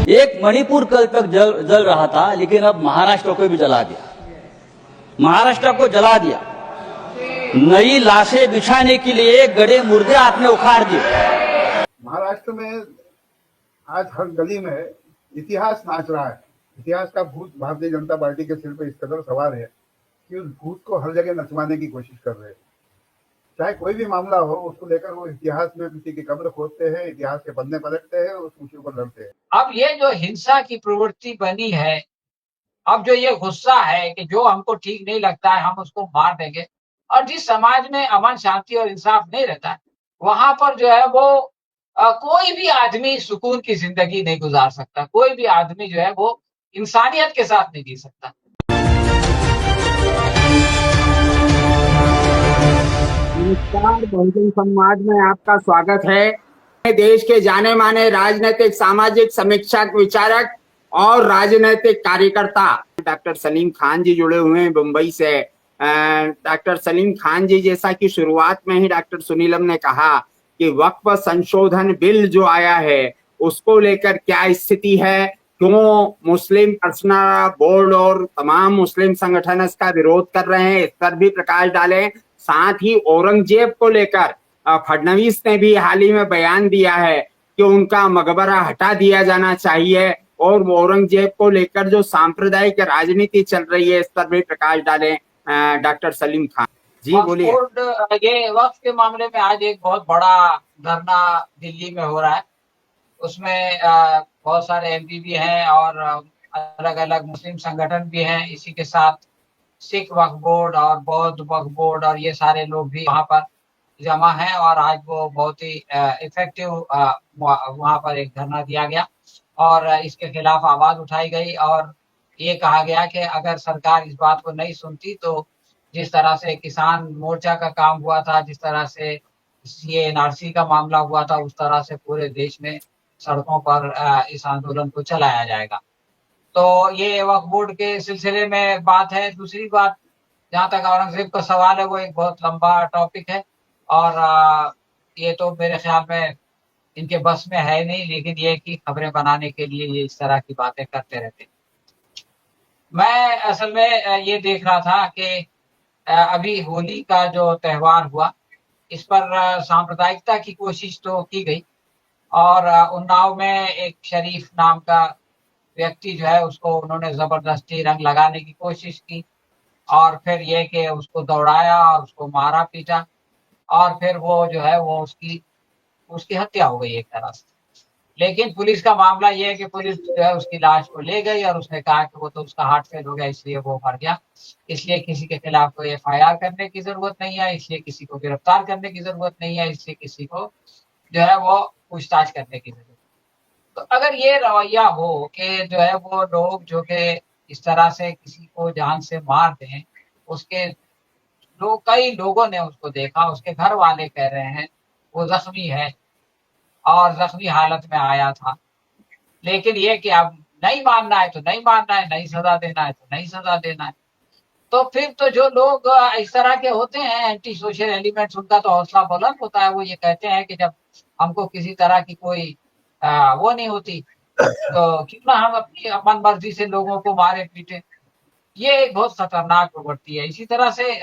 एक मणिपुर कल तक जल रहा था, लेकिन अब महाराष्ट्र को भी जला दिया। महाराष्ट्र को जला दिया। नई लाशें बिछाने के लिए गड़े मुर्दे आपने उखाड़ दिए। महाराष्ट्र में आज हर गली में इतिहास नाच रहा है। इतिहास का भूत भारतीय जनता पार्टी के सिर पर इस कदर सवार है कि उस भूत को हर जगह नचवाने की कोशिश कर रहे हैं। चाहे कोई भी मामला हो, उसको लेकर वो इतिहास में किसी की कब्र खोदते हैं, इतिहास के पन्ने पलटते हैं और उस मुद्दे पर लड़ते हैं। अब ये जो हिंसा की प्रवृत्ति बनी है, अब जो ये गुस्सा है कि जो हमको ठीक नहीं लगता है हम उसको मार देंगे, और जिस समाज में अमन शांति और इंसाफ नहीं रहता है, वहां पर जो है वो कोई भी आदमी सुकून की जिंदगी नहीं गुजार सकता। कोई भी आदमी जो है वो इंसानियत के साथ नहीं जी सकता। नमस्कार, बहुजन संवाद में आपका स्वागत है। देश के जाने माने राजनीतिक सामाजिक समीक्षक विचारक और राजनीतिक कार्यकर्ता डॉक्टर सलीम खान जी जुड़े हुए हैं मुंबई से। डॉक्टर सलीम खान जी, जैसा कि शुरुआत में ही डॉक्टर सुनीलम ने कहा कि वक्फ संशोधन बिल जो आया है उसको लेकर क्या स्थिति है, क्यों मुस्लिम पर्सनल बोर्ड और तमाम मुस्लिम संगठन इसका विरोध कर रहे हैं, इस पर भी प्रकाश डालें। साथ ही औरंगजेब को लेकर फडणवीस ने भी हाल ही में बयान दिया है कि उनका मकबरा हटा दिया जाना चाहिए, और औरंगजेब को लेकर जो सांप्रदायिक राजनीति चल रही है इस पर भी प्रकाश डालें। डॉक्टर सलीम खान जी बोलिए। ये वक्फ के मामले में आज एक बहुत बड़ा धरना दिल्ली में हो रहा है। उसमें बहुत सारे एमपी भी हैं और अलग अलग मुस्लिम संगठन भी हैं। इसी के साथ सिख वक्फ बोर्ड और बौद्ध वक्फ बोर्ड और ये सारे लोग भी वहाँ पर जमा हैं, और आज वो बहुत ही इफेक्टिव वहाँ पर एक धरना दिया गया और इसके खिलाफ आवाज उठाई गई, और ये कहा गया कि अगर सरकार इस बात को नहीं सुनती तो जिस तरह से किसान मोर्चा का काम हुआ था, जिस तरह से ये एनआरसी का मामला हुआ था, उस तरह से पूरे देश में सड़कों पर इस आंदोलन को चलाया जाएगा। तो ये वक्फ बोर्ड के सिलसिले में बात है। दूसरी बात, जहाँ तक औरंगजेब का सवाल है, वो एक बहुत लंबा टॉपिक है और ये तो मेरे ख्याल में इनके बस में है नहीं, लेकिन ये कि खबरें बनाने के लिए ये इस तरह की बातें करते रहते हैं। मैं असल में ये देख रहा था कि अभी होली का जो त्योहार हुआ, इस पर सांप्रदायिकता की कोशिश तो की गई, और उन्नाव में एक शरीफ नाम का व्यक्ति जो है उसको उन्होंने जबरदस्ती रंग लगाने की कोशिश की, और फिर ये कि उसको दौड़ाया और उसको मारा पीटा, और फिर वो जो है वो उसकी हत्या हो गई एक तरह से। लेकिन पुलिस का मामला ये है कि पुलिस जो है उसकी लाश को ले गई और उसने कहा कि वो तो उसका हार्ट फेल हो गया इसलिए वो मर गया, इसलिए किसी के खिलाफ कोई एफआईआर करने की जरूरत नहीं है, इसलिए किसी को गिरफ्तार करने की जरूरत नहीं है, इसलिए किसी को जो है वो पूछताछ करने की जरूरत। तो अगर ये रवैया हो कि जो है वो लोग जो कि इस तरह से किसी को जान से मार दें, उसके कई लोगों ने उसको देखा, उसके घर वाले कह रहे हैं वो जख्मी है और जख्मी हालत में आया था, लेकिन ये कि अब नहीं मानना है तो नहीं मानना है, नहीं सजा देना है तो नहीं सजा देना है। तो फिर तो जो लोग इस तरह के होते हैं एंटी सोशल एलिमेंट्स, उनका तो हौसला बुलंद होता है। वो ये कहते हैं कि जब हमको किसी तरह की कोई वो नहीं होती तो क्यों ना हम अपनी मन मर्जी से लोगों को मारे पीटे। ये एक बहुत खतरनाक प्रवृत्ति है। इसी तरह से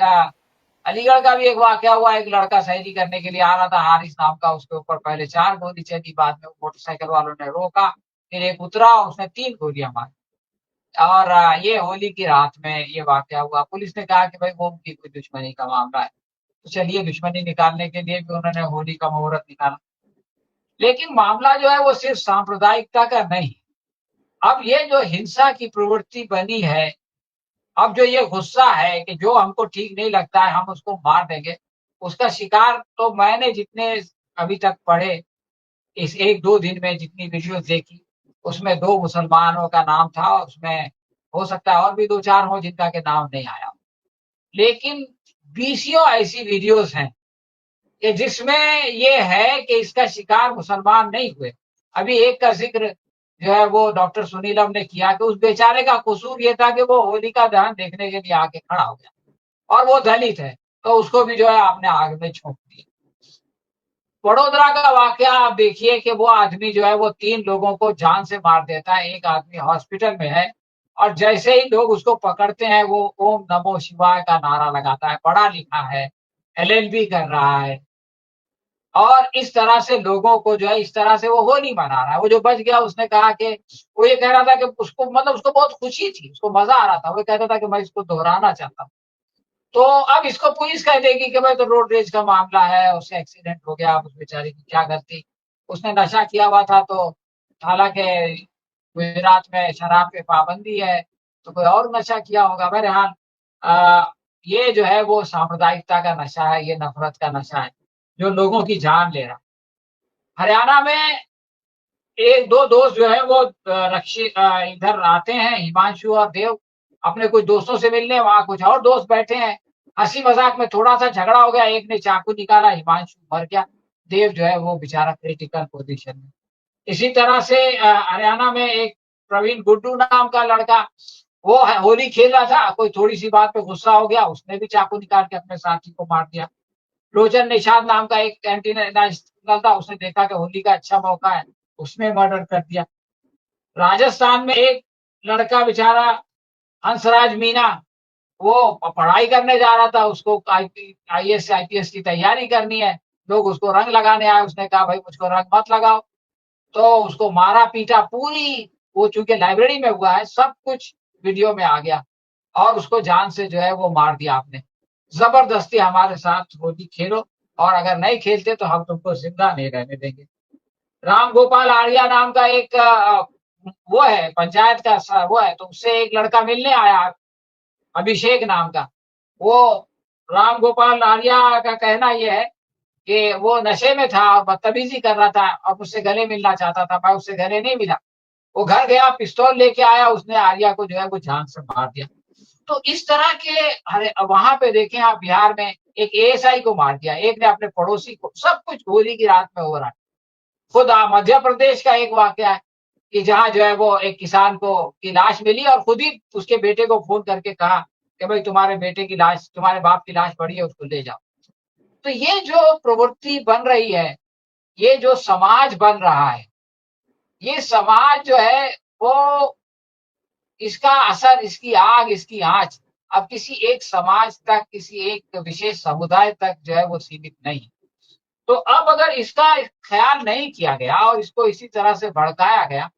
अलीगढ़ का भी एक वाकया हुआ। एक लड़का सैरी करने के लिए आ रहा था, हारिस नाम का, उसके ऊपर पहले 4 गोली चली, बाद में मोटरसाइकिल वालों ने रोका, फिर एक उतरा, उसने 3 गोलियां मारी, और ये होली की रात में ये वाकया हुआ। पुलिस ने कहा कि भाई वो उनकी कोई दुश्मनी का मामला है, तो चलिए दुश्मनी निकालने के लिए भी उन्होंने होली का मुहूर्त निकाला। लेकिन मामला जो है वो सिर्फ सांप्रदायिकता का नहीं। अब ये जो हिंसा की प्रवृत्ति बनी है, अब जो ये गुस्सा है कि जो हमको ठीक नहीं लगता है हम उसको मार देंगे, उसका शिकार तो मैंने जितने अभी तक पढ़े, इस 1-2 दिन में जितनी वीडियो देखी, उसमें 2 मुसलमानों का नाम था, और उसमें हो सकता है और भी 2-4 हो जिनका के नाम नहीं आया। लेकिन बीसियों ऐसी वीडियोस हैं कि जिसमें ये है कि इसका शिकार मुसलमान नहीं हुए। अभी एक का जिक्र जो है वो डॉक्टर सुनीलम ने किया कि उस बेचारे का कसूर ये था कि वो होलिका दहन देखने के लिए आके खड़ा हो गया, और वो दलित है, तो उसको भी जो है आपने आग में झोंक दिया। वडोदरा का वाकया आप देखिए कि वो आदमी जो है वो 3 लोगों को जान से मार देता है, एक आदमी हॉस्पिटल में है और जैसे ही लोग उसको पकड़ते हैं वो ओम नमो शिवाय का नारा लगाता है, पढ़ा लिखा है, एलएलबी कर रहा है और इस तरह से लोगों को जो है इस तरह से वो होली मना रहा है। वो जो बच गया उसने कहा कि वो ये कह रहा था कि उसको मतलब उसको बहुत खुशी थी, उसको मजा आ रहा था, वो कहता था कि मैं इसको दोहराना चाहता हूँ। तो अब इसको पुलिस कह देगी कि भाई तो रोड रेज का मामला है, उससे एक्सीडेंट हो गया, उस बेचारे की क्या गलती, उसने नशा किया हुआ था। तो हालांकि गुजरात में शराब पे पाबंदी है तो कोई और नशा किया होगा। बहरहाल ये जो है वो सांप्रदायिकता का नशा है, ये नफरत का नशा है जो लोगों की जान ले रहा। हरियाणा में एक दो दोस्त जो है वो इधर आते हैं, हिमांशु और देव, अपने कुछ दोस्तों से मिलने, वहां कुछ और दोस्त बैठे हैं, हंसी मजाक में थोड़ा सा झगड़ा हो गया, एक ने चाकू निकाला, हिमांशु मर गया, देव जो है वो बेचारा क्रिटिकल पोजीशन में। इसी तरह से हरियाणा में एक प्रवीण गुड्डू नाम का लड़का, वो होली खेल रहा था, कोई थोड़ी सी बात पे गुस्सा हो गया, उसने भी चाकू निकाल के अपने साथी को मार दिया। लोचन निषाद नाम का एक नेशनल था, उसने देखा कि होली का अच्छा मौका है, उसने मर्डर कर दिया। राजस्थान में एक लड़का बेचारा हंसराज मीना, वो पढ़ाई करने जा रहा था, उसको आईएएस आईपीएस की तैयारी करनी है, लोग उसको रंग लगाने आए, उसने कहा भाई मुझको रंग मत लगाओ, तो उसको मारा पीटा पूरी। वो चूंकि लाइब्रेरी में हुआ है, सब कुछ वीडियो में आ गया और उसको जान से जो है वो मार दिया आपने। जबरदस्ती हमारे साथ होली खेलो और अगर नहीं खेलते तो हम तुमको जिंदा नहीं रहने देंगे। राम गोपाल आर्या नाम का एक वो है पंचायत का वो है, तो उससे एक लड़का मिलने आया, अभिषेक नाम का। वो राम गोपाल आर्या का कहना यह है कि वो नशे में था और बदतमीजी कर रहा था और मुझसे गले मिलना चाहता था, मैं उससे गले नहीं मिला। वो घर गया, पिस्तौल लेके आया, उसने आर्या को जो है वो जान से मार दिया। तो इस तरह के अरे वहां पे देखें आप, बिहार में एक एएसआई को मार दिया, एक ने अपने पड़ोसी को, सब कुछ होली की रात में हो रहा है। खुद मध्य प्रदेश का एक वाकया है कि जहां जो है वो एक किसान को की लाश मिली और खुद ही उसके बेटे को फोन करके कहा कि भाई तुम्हारे बेटे की लाश, तुम्हारे बाप की लाश पड़ी है, उसको ले जाओ। तो ये जो प्रवृत्ति बन रही है, ये जो समाज बन रहा है, ये समाज जो है वो, इसका असर, इसकी आग, इसकी आंच अब किसी एक समाज तक, किसी एक विशेष समुदाय तक जो है वो सीमित नहीं। तो अब अगर इसका ख्याल नहीं किया गया और इसको इसी तरह से भड़काया गया,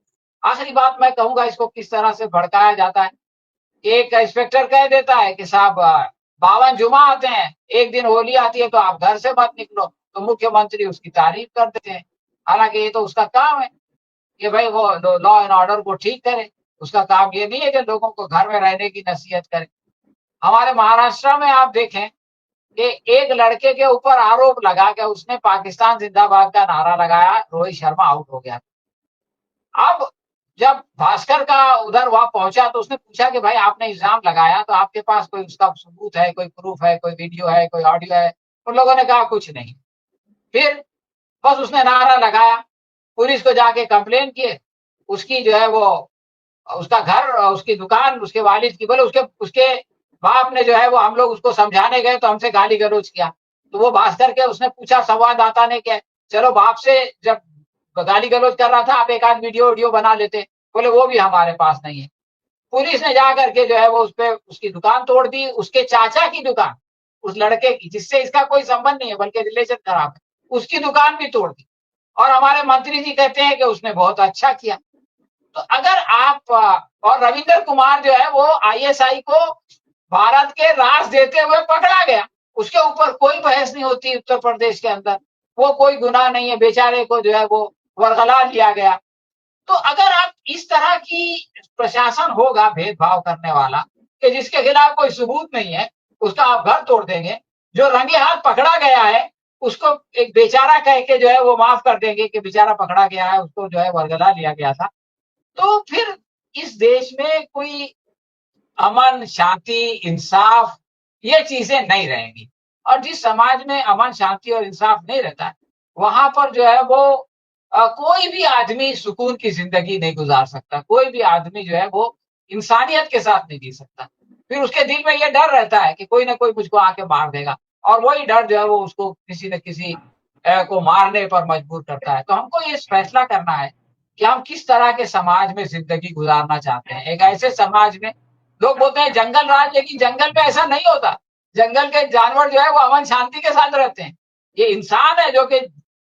आखिरी बात मैं कहूंगा, इसको किस तरह से भड़काया जाता है। एक इंस्पेक्टर कह देता है कि साहब 52 जुमा आते हैं, एक दिन होली आती है तो आप घर से मत निकलो, तो मुख्यमंत्री उसकी तारीफ कर देते हैं। हालांकि ये तो उसका काम है कि भाई वो लॉ एंड ऑर्डर को ठीक करे, उसका काम ये नहीं है कि लोगों को घर में रहने की नसीहत करे। हमारे महाराष्ट्र में आप देखें कि एक लड़के के ऊपर आरोप लगा कि उसने पाकिस्तान जिंदाबाद का नारा लगाया, रोहित शर्मा आउट हो गया। अब जब भास्कर का उधर वहां पहुंचा तो उसने पूछा कि भाई आपने इल्जाम लगाया तो आपके पास कोई उसका सबूत है, कोई प्रूफ है, कोई वीडियो है, कोई ऑडियो है? उन लोगों ने कहा कुछ नहीं। फिर बस उसने नारा लगाया, पुलिस को जाके कंप्लेन किए, उसकी जो है वो उसका घर, उसकी दुकान, उसके वालिद की, बोले उसके उसके बाप ने जो है वो, हम लोग उसको समझाने गए तो हमसे गाली गलौज किया। तो वो भास्कर के उसने पूछा संवाददाता ने कि चलो बाप से जब गाली गलौज कर रहा था आप एक आध वीडियो बना लेते, बोले वो भी हमारे पास नहीं है। पुलिस ने जा करके जो है वो उस पे उसकी दुकान तोड़ दी, उसके चाचा की दुकान, उस लड़के की जिससे इसका कोई संबंध नहीं है बल्कि रिलेशन खराब है, उसकी दुकान भी तोड़ दी। और हमारे मंत्री जी कहते हैं कि उसने बहुत अच्छा किया। तो अगर आप और रविंद्र कुमार जो है वो आईएसआई को भारत के राज देते हुए पकड़ा गया, उसके ऊपर कोई बहस नहीं होती उत्तर प्रदेश के अंदर, वो कोई गुनाह नहीं है, बेचारे को जो है वो वरगला लिया गया। तो अगर आप इस तरह की प्रशासन होगा भेदभाव करने वाला कि जिसके खिलाफ कोई सबूत नहीं है उसका आप घर तोड़ देंगे, जो रंगे हाथ पकड़ा गया है उसको एक बेचारा कह के जो है वो माफ कर देंगे कि बेचारा पकड़ा गया है, उसको जो है वरगला लिया गया था, तो फिर इस देश में कोई अमन, शांति, इंसाफ, ये चीजें नहीं रहेंगी। और जिस समाज में अमन, शांति और इंसाफ नहीं रहता है, वहां पर जो है वो कोई भी आदमी सुकून की जिंदगी नहीं गुजार सकता, कोई भी आदमी जो है वो इंसानियत के साथ नहीं जी सकता। फिर उसके दिल में ये डर रहता है कि कोई ना कोई मुझको आके मार देगा, और वही डर जो है वो उसको किसी न किसी को मारने पर मजबूर करता है। तो हमको ये फैसला करना है कि हम किस तरह के समाज में जिंदगी गुजारना चाहते हैं। एक ऐसे समाज में, लोग बोलते हैं जंगल राज, लेकिन जंगल में ऐसा नहीं होता। जंगल के जानवर जो है वो अमन शांति के साथ रहते हैं। ये इंसान है जो कि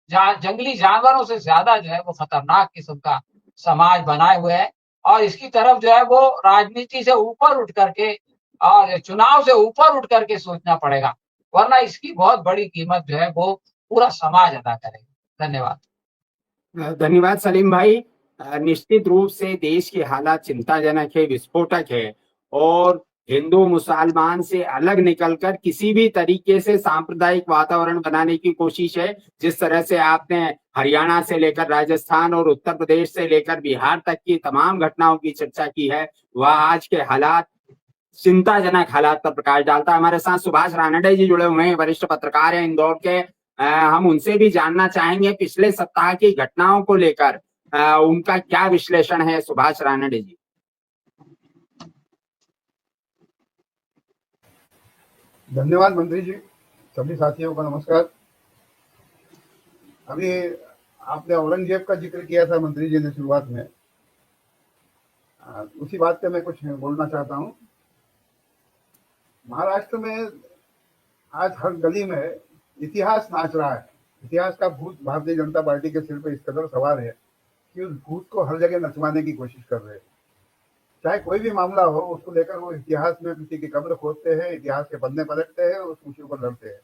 जंगली जानवरों से ज्यादा जो है वो खतरनाक किस्म का समाज बनाए हुए है। और इसकी तरफ जो है वो राजनीति से ऊपर उठ करके और चुनाव से ऊपर उठ करके सोचना पड़ेगा, वरना इसकी बहुत बड़ी कीमत जो है वो पूरा समाज अदा करेगा। धन्यवाद। धन्यवाद सलीम भाई। निश्चित रूप से देश की हालात चिंताजनक है, विस्फोटक है, और हिंदू मुसलमान से अलग निकलकर किसी भी तरीके से सांप्रदायिक वातावरण बनाने की कोशिश है। जिस तरह से आपने हरियाणा से लेकर राजस्थान और उत्तर प्रदेश से लेकर बिहार तक की तमाम घटनाओं की चर्चा की है, वह आज के हालात, चिंताजनक हालात पर प्रकाश डालता है। हमारे साथ सुभाष रानडे जी जुड़े हुए हैं, वरिष्ठ पत्रकार हैं इंदौर के। हम उनसे भी जानना चाहेंगे पिछले सप्ताह की घटनाओं को लेकर उनका क्या विश्लेषण है। सुभाष रानडे जी। धन्यवाद मंत्री जी, सभी साथियों को नमस्कार। अभी आपने औरंगजेब का जिक्र किया था मंत्री जी ने शुरुआत में, उसी बात पे मैं कुछ बोलना चाहता हूँ। महाराष्ट्र में आज हर गली में इतिहास नाच रहा है। इतिहास का भूत भारतीय जनता पार्टी के सिर पे इस कदर सवार है कि उस भूत को हर जगह नचवाने की कोशिश कर रहे हैं। चाहे कोई भी मामला हो, उसको लेकर वो इतिहास में किसी की कब्र खोदते हैं, इतिहास के पन्ने पलटते हैं, उस मुश्किल को लड़ते हैं।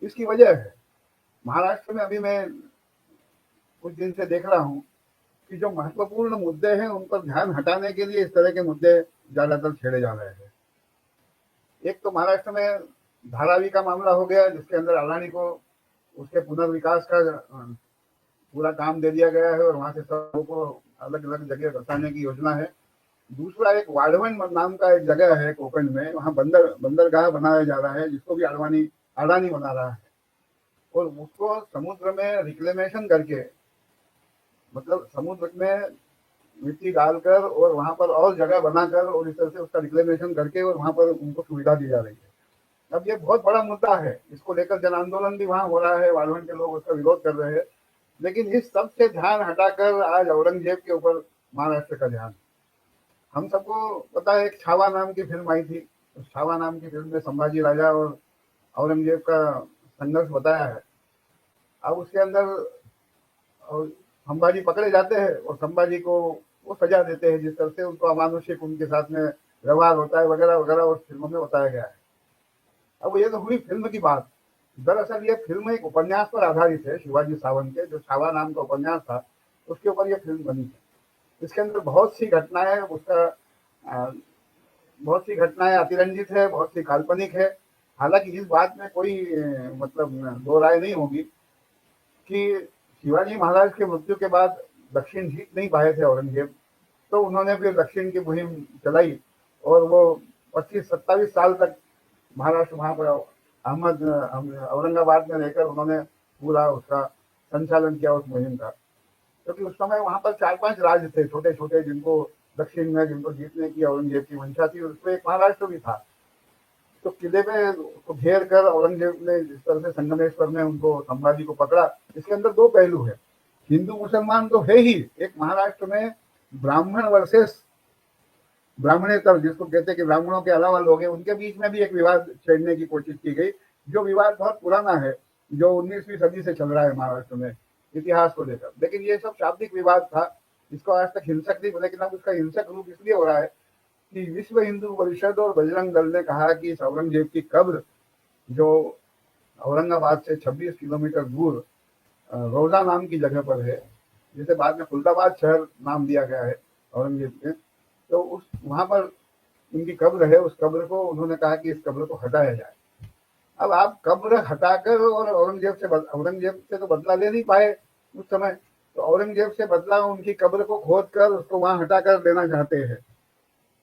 इसकी वजह है महाराष्ट्र में अभी मैं कुछ दिन से देख रहा हूँ कि जो महत्वपूर्ण मुद्दे हैं उन पर ध्यान हटाने के लिए इस तरह के मुद्दे ज्यादातर छेड़े जा रहे हैं। एक तो महाराष्ट्र में धारावी का मामला हो गया, जिसके अंदर अडानी को उसके पुनर्विकास का पूरा काम दे दिया गया है और वहां से सबको अलग अलग जगह बसाने की योजना है। दूसरा, एक वाढ़वन नाम का एक जगह है कोकण में, वहां बंदरगाह बनाया जा रहा है, जिसको भी अडानी बना रहा है, और उसको समुद्र में रिक्लेमेशन करके, मतलब समुद्र में मिट्टी डालकर और वहां पर और जगह बनाकर और इस तरह से उसका रिक्लेमेशन करके और वहां पर उनको सुविधा दी जा रही है। अब ये बहुत बड़ा मुद्दा है, इसको लेकर जन आंदोलन भी वहां हो रहा है, वाढ़वन के लोग उसका विरोध कर रहे हैं। लेकिन इस सब से ध्यान हटाकर आज औरंगजेब के ऊपर महाराष्ट्र का ध्यान। हम सबको पता है, एक छावा नाम की फिल्म आई थी। उस छावा नाम की फिल्म में संभाजी राजा और औरंगजेब का संघर्ष बताया है। अब उसके अंदर संभाजी पकड़े जाते हैं और संभाजी को वो सजा देते हैं, जिस तरह से उनको अमानुषिक उनके साथ में व्यवहार होता है वगैरह वगैरह उस फिल्मों में बताया गया है। अब ये तो हुई फिल्म की बात। दरअसल ये फिल्म एक उपन्यास पर आधारित है, शिवाजी सावंत के जो छावा नाम का उपन्यास था उसके ऊपर ये फिल्म बनी है। इसके अंदर बहुत सी घटनाएं बहुत सी घटनाएं अतिरंजित है, बहुत सी काल्पनिक है। हालांकि इस बात में कोई मतलब दो राय नहीं होगी कि शिवाजी महाराज के मृत्यु के बाद दक्षिण जीत नहीं पाए थे औरंगजेब, तो उन्होंने फिर दक्षिण की मुहिम चलाई और वो 25-27 साल तक महाराष्ट्र वहां पर औरंगाबाद में रहकर उन्होंने पूरा उसका संचालन किया उस मुहिम का। क्योंकि उस समय वहां पर 4-5 राज्य थे छोटे छोटे, जिनको दक्षिण में जिनको जीतने की औरंगजेब की मंशा थी, उसमें एक महाराष्ट्र भी था। तो किले में उसको घेर कर औरंगजेब ने जिस तरह से संगमेश्वर में उनको संभाजी को पकड़ा, इसके अंदर दो पहलू है। हिंदू मुसलमान तो है ही, एक महाराष्ट्र में ब्राह्मण वर्सेस ब्राह्मणेतर, जिसको कहते हैं कि ब्राह्मणों के अलावा लोग हैं, उनके बीच में भी एक विवाद छेड़ने की कोशिश की गई, जो विवाद बहुत पुराना है, जो 19वीं सदी से चल रहा है महाराष्ट्र में इतिहास को लेकर। लेकिन ये सब शाब्दिक विवाद था, इसको आज तक हिंसक नहीं, लेकिन अब उसका हिंसक रूप इसलिए हो रहा है कि विश्व हिंदू परिषद और बजरंग दल ने कहा कि इस औरंगजेब की कब्र जो औरंगाबाद से 26 किलोमीटर दूर रोजा नाम की जगह पर है, जिसे बाद में खुलदाबाद शहर नाम दिया गया है औरंगजेब के, तो उस वहां पर उनकी कब्र है। उस कब्र को उन्होंने कहा कि इस कब्र को हटाया जाए। अब आप कब्र हटाकर और औरंगजेब से तो बदला ले नहीं पाए उस समय, तो औरंगजेब से बदला उनकी कब्र को खोद कर उसको वहां हटाकर लेना चाहते हैं।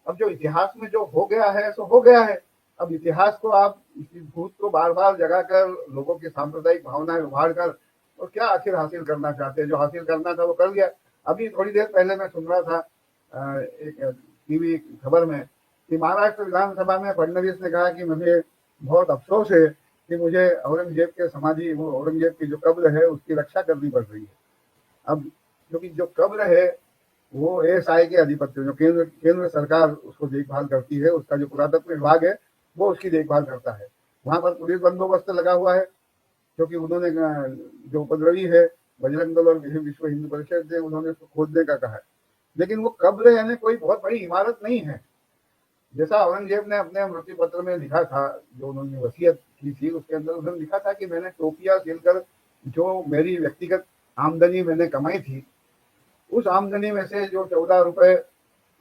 अब जो इतिहास में जो हो गया है सो हो गया है। अब इतिहास को आप इस भूत को बार बार जगाकर लोगों की सांप्रदायिक भावनाएं उभार कर और क्या आखिर हासिल करना चाहते हैं? जो हासिल करना था वो कर लिया। अभी थोड़ी देर पहले मैं सुन रहा था एक टीवी खबर में कि महाराष्ट्र विधानसभा में फडणवीस ने कहा कि मुझे बहुत अफसोस है कि मुझे औरंगजेब के समाधि, वो औरंगजेब की जो कब्र है उसकी रक्षा करनी पड़ रही है। अब क्योंकि जो कब्र है वो एएसआई के अधिपत्य, जो केंद्र सरकार उसको देखभाल करती है, उसका जो पुरातत्व विभाग है वो उसकी देखभाल करता है। वहां पर पुलिस बंदोबस्त लगा हुआ है, क्योंकि उन्होंने जो उपद्रवी है बजरंग दल और विश्व हिंदू परिषद ने उन्होंने उसको खोदने का कहा है। लेकिन वो कब्र यानी कोई बहुत बड़ी इमारत नहीं है। जैसा औरंगजेब ने अपने मृत्यु पत्र में लिखा था, जो उन्होंने वसीयत की थी, उसके अंदर उन्होंने लिखा था कि मैंने टोपियां सिलकर जो मेरी व्यक्तिगत आमदनी मैंने कमाई थी, उस आमदनी में से जो 14 रुपए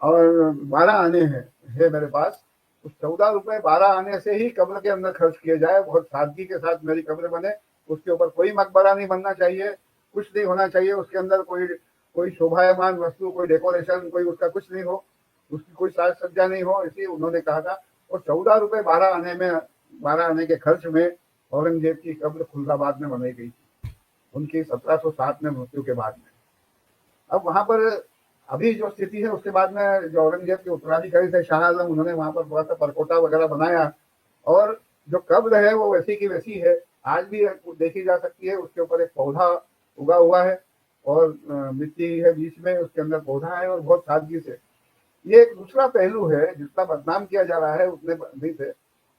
और 12 आने है मेरे पास, उस 14 रुपए 12 आने से ही कब्र के अंदर खर्च किए जाए। बहुत सादगी के साथ मेरी कब्र बने, उसके ऊपर कोई मकबरा नहीं बनना चाहिए, कुछ नहीं होना चाहिए उसके अंदर, कोई कोई शोभायमान वस्तु, कोई डेकोरेशन, कोई उसका कुछ नहीं हो, उसकी कोई साज सज्जा नहीं हो, इसलिए उन्होंने कहा था। और 14 रुपए 12 आने में, 12 आने के खर्च में औरंगजेब की कब्र खुलदाबाद में बनाई गई थी, उनकी 1707 में मृत्यु के बाद में। अब वहां पर अभी जो स्थिति है, उसके बाद में जो औरंगजेब के उत्तराधिकारी थे शाह आलम, उन्होंने वहां पर थोड़ा सा परकोटा वगैरह बनाया, और जो कब्र है वो वैसी की वैसी है, आज भी देखी जा सकती है। उसके ऊपर एक पौधा उगा हुआ है और मिट्टी है बीच में, उसके अंदर पौधा है, और बहुत सादगी से। ये एक दूसरा पहलू है, जितना बदनाम किया जा रहा है उतने नहीं थे।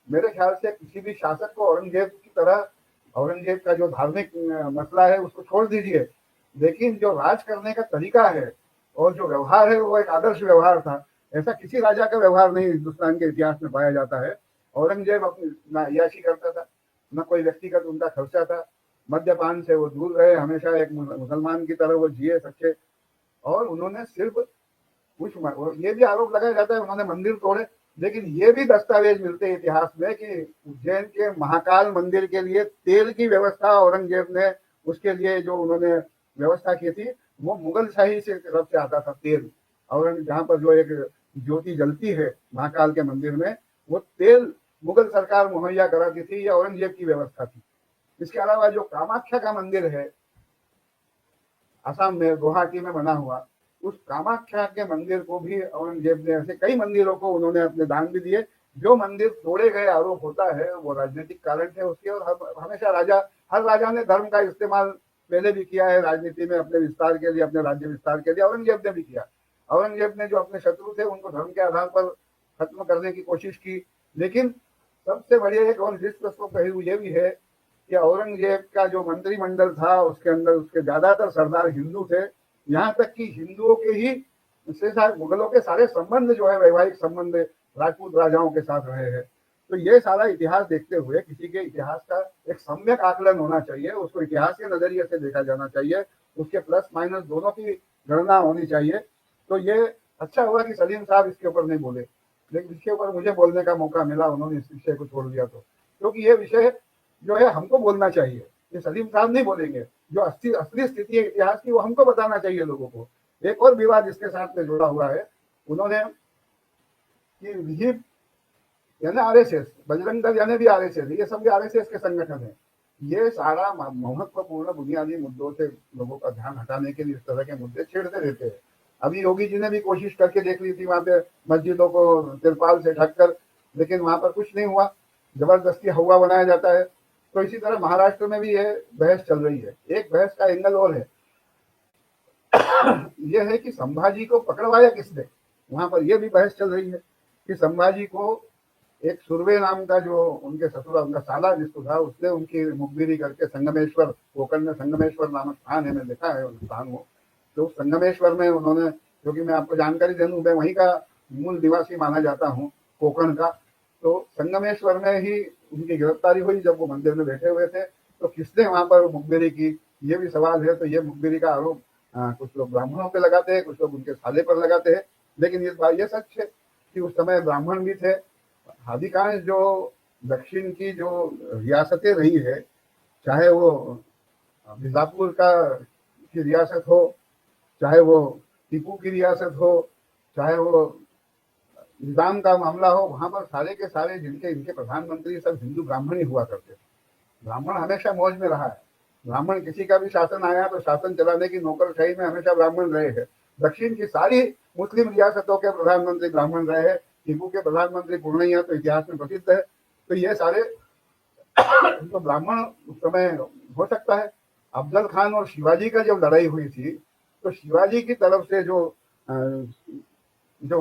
मेरे ख्याल से किसी भी शासक को औरंगजेब की तरह, औरंगजेब का जो धार्मिक मसला है उसको छोड़ दीजिए, लेकिन जो राज करने का तरीका है और जो व्यवहार है वो एक आदर्श व्यवहार था। ऐसा किसी राजा का व्यवहार नहीं हिंदुस्तान के इतिहास में पाया जाता है। औरंगजेब अपनी ना अय्याशी करता था, न कोई व्यक्तिगत उनका खर्चा था, मद्यपान से वो दूर रहे, हमेशा एक मुसलमान की तरह वो जिए सच्चे। और उन्होंने सिर्फ कुछ, ये भी आरोप लगाया जाता है उन्होंने मंदिर तोड़े, लेकिन ये भी दस्तावेज मिलते हैं इतिहास में कि उज्जैन के महाकाल मंदिर के लिए तेल की व्यवस्था औरंगजेब ने, उसके लिए जो उन्होंने व्यवस्था की थी, वो मुगल शाही से तरफ से आता था तेल। और जहाँ पर जो एक ज्योति जलती है महाकाल के मंदिर में, वो तेल मुगल सरकार मुहैया कराती थी, या औरंगजेब की व्यवस्था थी। इसके अलावा जो कामाख्या का मंदिर है असम में गुवाहाटी में बना हुआ, उस कामाख्या के मंदिर को भी औरंगजेब ने, ऐसे कई मंदिरों को उन्होंने अपने दान भी दिए। जो मंदिर तोड़े गए आरोप होता है वो राजनीतिक कारण थे उसके, और हमेशा हर राजा ने धर्म का इस्तेमाल पहले भी किया है राजनीति में, अपने विस्तार के लिए, अपने राज्य विस्तार के लिए। औरंगजेब ने भी किया। औरंगजेब ने जो अपने शत्रु थे उनको धर्म के आधार पर खत्म करने की कोशिश की। लेकिन सबसे बढ़िया एक और दिलचस्प पहलू ये भी है कि औरंगजेब का जो मंत्रिमंडल था उसके अंदर उसके ज्यादातर सरदार हिंदू थे, यहाँ तक कि हिंदुओं के ही से साथ मुगलों के सारे संबंध जो है, वैवाहिक संबंध राजपूत राजाओं के साथ रहे हैं। तो ये सारा इतिहास देखते हुए किसी के इतिहास का एक सम्यक आकलन होना चाहिए, उसको इतिहास के नजरिए से देखा जाना चाहिए, उसके प्लस माइनस दोनों की गणना होनी चाहिए। तो ये अच्छा हुआ कि सलीम साहब इसके ऊपर नहीं बोले, लेकिन इसके ऊपर मुझे बोलने का मौका मिला, उन्होंने इस विषय को छोड़ दिया। तो क्योंकि ये विषय जो है हमको बोलना चाहिए, ये सलीम साहब नहीं बोलेंगे। जो असली स्थिति है इतिहास की वो हमको बताना चाहिए लोगों को। एक और विवाद इसके साथ में जुड़ा हुआ है, उन्होंने कि विहिप यानी आरएसएस, बजरंग दल यानी भी आरएसएस, ये सब भी आरएसएस के संगठन है। ये सारा महत्वपूर्ण बुनियादी मुद्दों से लोगों का ध्यान हटाने के लिए इस तरह के मुद्दे छेड़ते रहते हैं। अभी योगी जी ने भी कोशिश करके देख ली थी वहां पे मस्जिदों को तिरपाल से ढककर, लेकिन वहां पर कुछ नहीं हुआ, जबरदस्ती हवा बनाया जाता है। तो इसी तरह महाराष्ट्र में भी ये बहस चल रही है। एक बहस का एंगल और है, यह है कि संभाजी को पकड़वाया किसने। वहां पर यह भी बहस चल रही है कि संभाजी को एक सुरवे नाम का जो उनके ससुरा, उनका साला जिसको था, उसने उनकी मुखबिरी करके संगमेश्वर, कोकण में संगमेश्वर नामक स्थान है, मैं देखा है उस स्थान को। तो संगमेश्वर में उन्होंने, क्योंकि मैं आपको जानकारी दे दूं, मैं वहीं का मूल निवासी माना जाता हूँ कोकण का, तो संगमेश्वर में ही उनकी गिरफ्तारी हुई जब वो मंदिर में बैठे हुए थे। तो किसने वहां पर मुखबिरी की, ये भी सवाल है। तो ये मुखबिरी का आरोप कुछ लोग ब्राह्मणों पे लगाते हैं, कुछ लोग उनके साले पर लगाते हैं। लेकिन इस बार ये सच है कि उस समय ब्राह्मण भी थे। अधिकांश जो दक्षिण की जो रियासतें रही है, चाहे वो मिर्जापुर की रियासत हो, चाहे वो टीपू की रियासत हो, चाहे वो निजाम का मामला हो, वहां पर सारे के सारे इनके प्रधानमंत्री सब हिंदू ब्राह्मण ही हुआ करते। ब्राह्मण हमेशा मौज में रहा है। ब्राह्मण किसी का भी शासन आया तो शासन चलाने की नौकरशाही में हमेशा ब्राह्मण रहे हैं। दक्षिण की सारी मुस्लिम रियासतों के प्रधानमंत्री ब्राह्मण रहे हैं। टीपू के प्रधानमंत्री पूर्णिया तो इतिहास में प्रसिद्ध है। तो ये सारे तो ब्राह्मण उस समय हो सकता है। अफजल खान और शिवाजी का जब लड़ाई हुई थी तो शिवाजी की तरफ से जो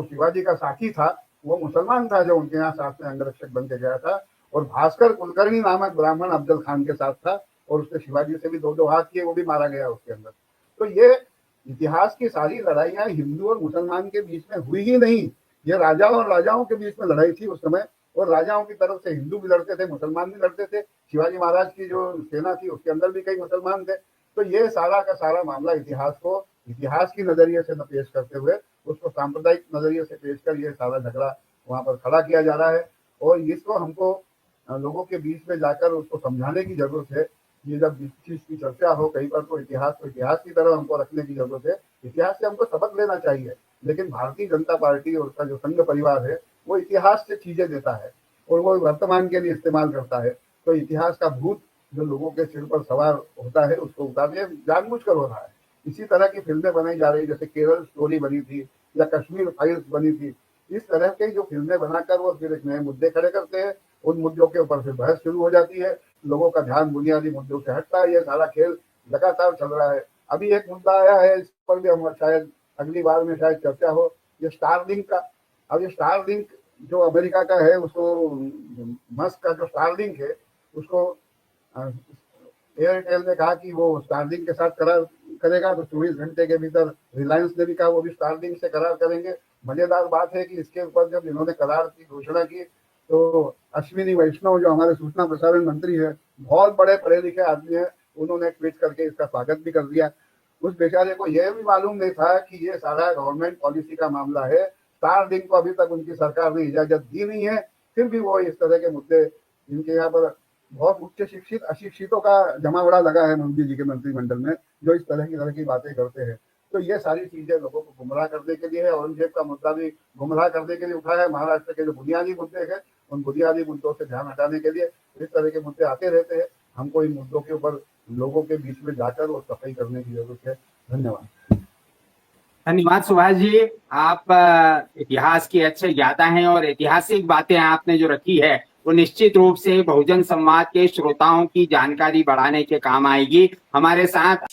शिवाजी का साथी था वो मुसलमान था, जो उनके यहाँ साथ में अंगरक्षक बन के गया था, और भास्कर कुलकर्णी नामक ब्राह्मण अफजल खान के साथ था और उसने शिवाजी से भी दो हाथ किए, वो भी मारा गया उसके अंदर। तो ये इतिहास की सारी लड़ाइयां हिंदू और मुसलमान के बीच में हुई ही नहीं, ये राजा और राजाओं के बीच में लड़ाई थी उस समय, और राजाओं की तरफ से हिंदू भी लड़ते थे, मुसलमान भी लड़ते थे। शिवाजी महाराज की जो सेना थी उसके अंदर भी कई मुसलमान थे। तो ये सारा का सारा मामला इतिहास को इतिहास की नजरिए से न पेश करते हुए उसको सांप्रदायिक नजरिए से पेश कर ये सारा झगड़ा वहां पर खड़ा किया जा रहा है, और इसको हमको लोगों के बीच में जाकर उसको समझाने की जरूरत है। ये जब जिस चीज की चर्चा हो कहीं पर तो इतिहास को इतिहास की तरह हमको रखने की जरूरत है, इतिहास से हमको सबक लेना चाहिए। लेकिन भारतीय जनता पार्टी और उसका जो संघ परिवार है वो इतिहास से चीजें देता है और वो वर्तमान के लिए इस्तेमाल करता है। तो इतिहास का भूत जो लोगों के सिर पर सवार होता है उसको उतारने जानबूझकर हो रहा है। इसी तरह की फिल्में बनाई जा रही, जैसे केरल स्टोरी बनी थी या कश्मीर फाइल्स बनी थी, इस तरह के जो फिल्में बनाकर वो फिर एक नए मुद्दे खड़े करते हैं, उन मुद्दों के ऊपर फिर बहस शुरू हो जाती है, लोगों का ध्यान बुनियादी मुद्दों से हटता है। ये सारा खेल लगातार चल रहा है। अभी एक मुद्दा आया है, इस पर भी हम शायद अगली बार में शायद चर्चा हो, ये स्टारलिंक का। अब ये स्टारलिंक जो अमेरिका का है, उसको मस्क का जो स्टारलिंक है उसको एयरटेल ने कहा कि वो स्टारलिंक के साथ करार करेगा, तो 24 घंटे के भीतर रिलायंस ने भी कहा वो भी स्टारलिंक से करार करेंगे। मजेदार बात है कि इसके ऊपर जब इन्होंने करार की घोषणा की तो अश्विनी वैष्णव जो हमारे सूचना प्रसारण मंत्री है, बहुत बड़े पढ़े लिखे आदमी है, उन्होंने ट्वीट करके इसका स्वागत भी कर दिया। उस बेचारे को यह भी मालूम नहीं था कि ये सारा गवर्नमेंट पॉलिसी का मामला है। स्टारलिंक को अभी तक उनकी सरकार ने इजाजत दी नहीं है, फिर भी वो इस तरह के मुद्दे, इनके यहाँ पर बहुत उच्च शिक्षित अशिक्षितों का जमावड़ा लगा है मोदी जी के मंत्रिमंडल में, जो इस तरह की बातें करते हैं। तो ये सारी चीजें लोगों को गुमराह करने के लिए है। औरंगजेब का मुद्दा भी गुमराह करने के लिए उठाया है। महाराष्ट्र के जो बुनियादी मुद्दे हैं उन बुनियादी मुद्दों से ध्यान हटाने के लिए इस तरह के मुद्दे आते रहते हैं। हमको इन मुद्दों के ऊपर लोगों के बीच में जाकर और सफाई करने की जरूरत है। धन्यवाद। धन्यवाद सुभाष जी, आप इतिहास के अच्छे ज्ञाता हैं और ऐतिहासिक बातें आपने जो रखी है वो निश्चित रूप से बहुजन संवाद के श्रोताओं की जानकारी बढ़ाने के काम आएगी। हमारे साथ